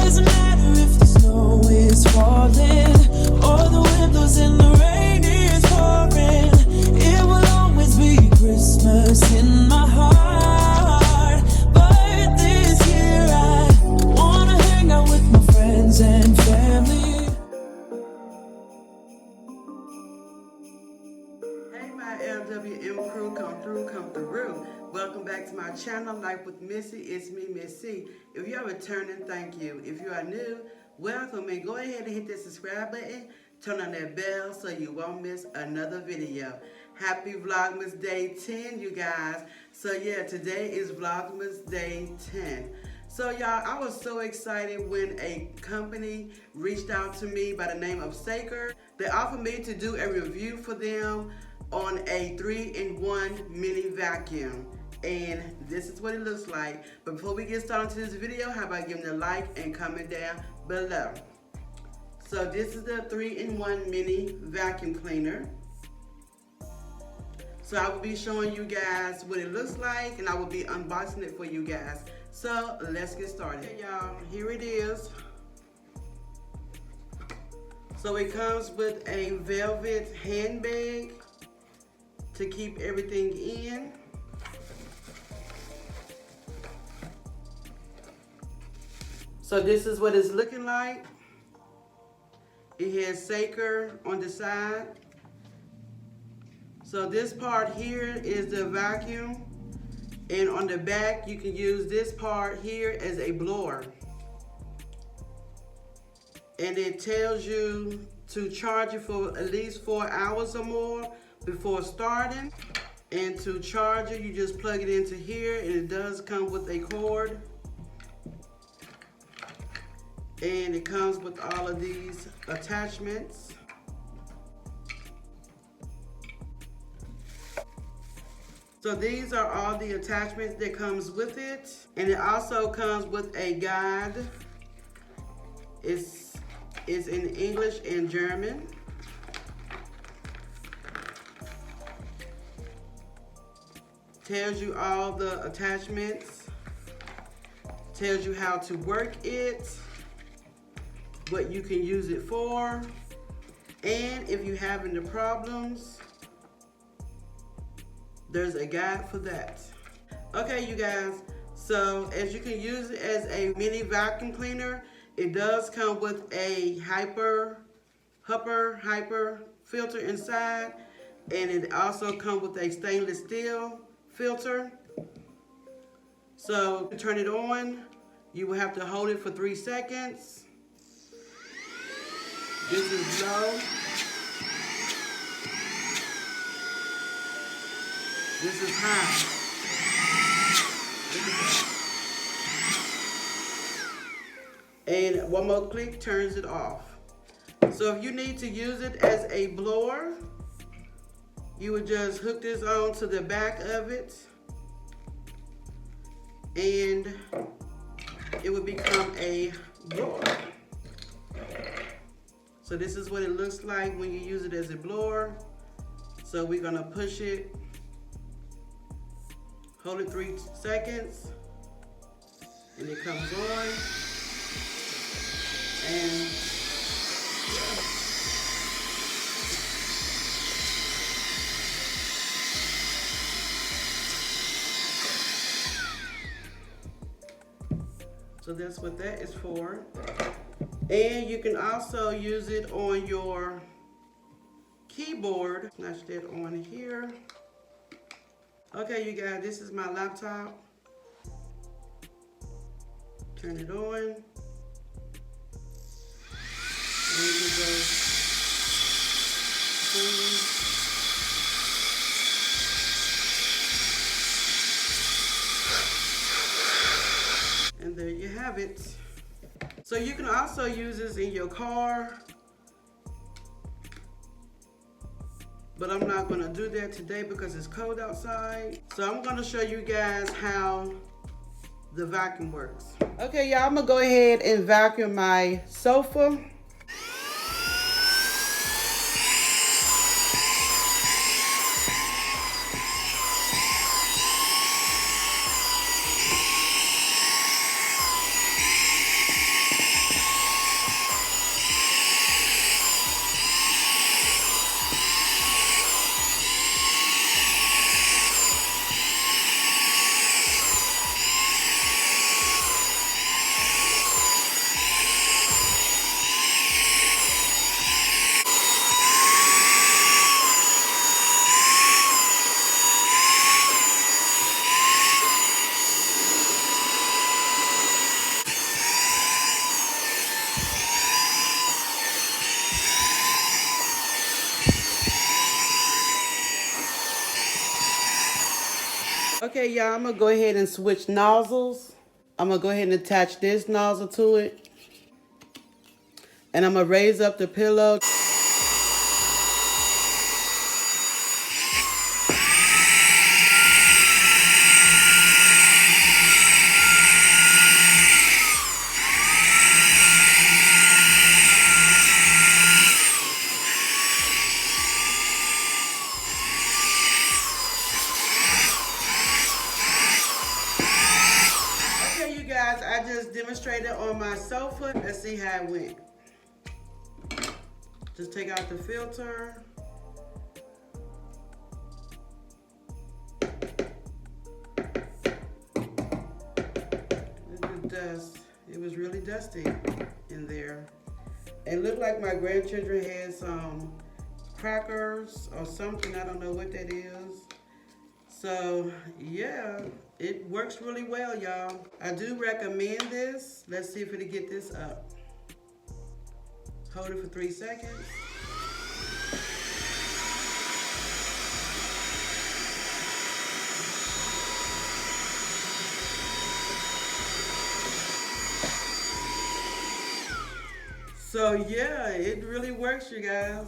doesn't matter if the snow is falling or the wind blows and the rain is pouring. It will always be Christmas in my heart. But this year I wanna hang out with my friends and family. Hey my LWM crew, come through. Welcome back to my channel, Life with Missy. It's me, Missy. If you are returning, thank you. If you are new, welcome, and go ahead and hit that subscribe button. Turn on that bell so you won't miss another video. Happy Vlogmas Day 10, you guys. So yeah, today is Vlogmas Day 10. So y'all, I was so excited when a company reached out to me by the name of Saker. They offered me to do a review for them on a 3-in-1 mini vacuum. And this is what it looks like. But before we get started into this video, how about giving a like and comment down below. So this is the 3-in-1 mini vacuum cleaner. So I will be showing you guys what it looks like, and I will be unboxing it for you guys. So let's get started. Okay, y'all, here it is. So it comes with a velvet handbag to keep everything in. So this is what it's looking like. It has Saker on the side. So this part here is the vacuum, and on the back you can use this part here as a blower. And it tells you to charge it for at least 4 hours or more before starting. And to charge it, you just plug it into here, and it does come with a cord. And it comes with all of these attachments. So these are all the attachments that comes with it. And it also comes with a guide. It's in English and German. Tells you all the attachments. Tells you how to work it, what you can use it for, and if you're having the problems, there's a guide for that. Okay, you guys, so as you can use it as a mini vacuum cleaner, it does come with a hyper filter inside, and it also comes with a stainless steel filter. So to turn it on, you will have to hold it for 3 seconds. This is low. This is high. And one more click turns it off. So if you need to use it as a blower, you would just hook this on to the back of it, and it would become a blower. So this is what it looks like when you use it as a blower. So we're gonna push it, hold it 3 seconds, and it comes on. And so that's what that is for. And you can also use it on your keyboard. Snatch that on here. Okay, you guys, this is my laptop. Turn it on. And you go and there you have it. So you can also use this in your car, but I'm not gonna do that today because it's cold outside. So I'm gonna show you guys how the vacuum works. Okay, y'all, I'm gonna go ahead and vacuum my sofa. Okay, y'all, I'm gonna go ahead and switch nozzles. I'm gonna go ahead and attach this nozzle to it. And I'm gonna raise up the pillow. Okay, you guys, I just demonstrated on my sofa. Let's see how it went. Just take out the filter. Look at the dust. It was really dusty in there. It looked like my grandchildren had some crackers or something. I don't know what that is. So yeah, it works really well, y'all. I do recommend this. Let's see if it'll get this up. Hold it for 3 seconds. So yeah, it really works, you guys.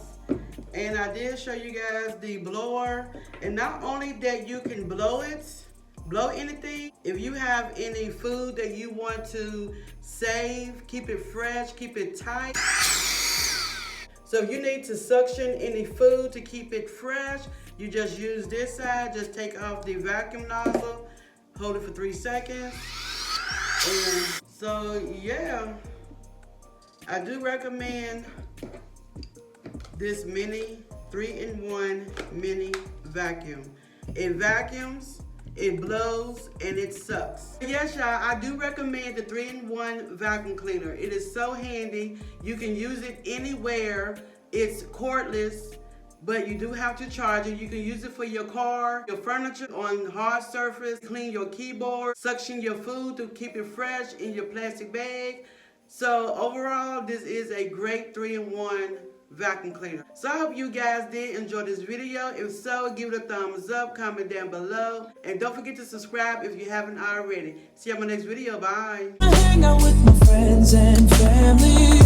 And I did show you guys the blower. And not only that you can blow anything. If you have any food that you want to save, keep it fresh, keep it tight. So if you need to suction any food to keep it fresh, you just use this side. Just take off the vacuum nozzle, hold it for 3 seconds. And so yeah, I do recommend this mini 3-in-1 mini vacuum. It vacuums, it blows, and it sucks. Yes, y'all, I do recommend the 3-in-1 vacuum cleaner. It is so handy. You can use it anywhere. It's cordless, but you do have to charge it. You can use it for your car, your furniture on hard surface, clean your keyboard, suction your food to keep it fresh in your plastic bag. So overall, this is a great 3-in-1 vacuum cleaner. So I hope you guys did enjoy this video. If so, give it a thumbs up, comment down below, and don't forget to subscribe if you haven't already. See you on my next video. Bye. I hang out with my friends and family.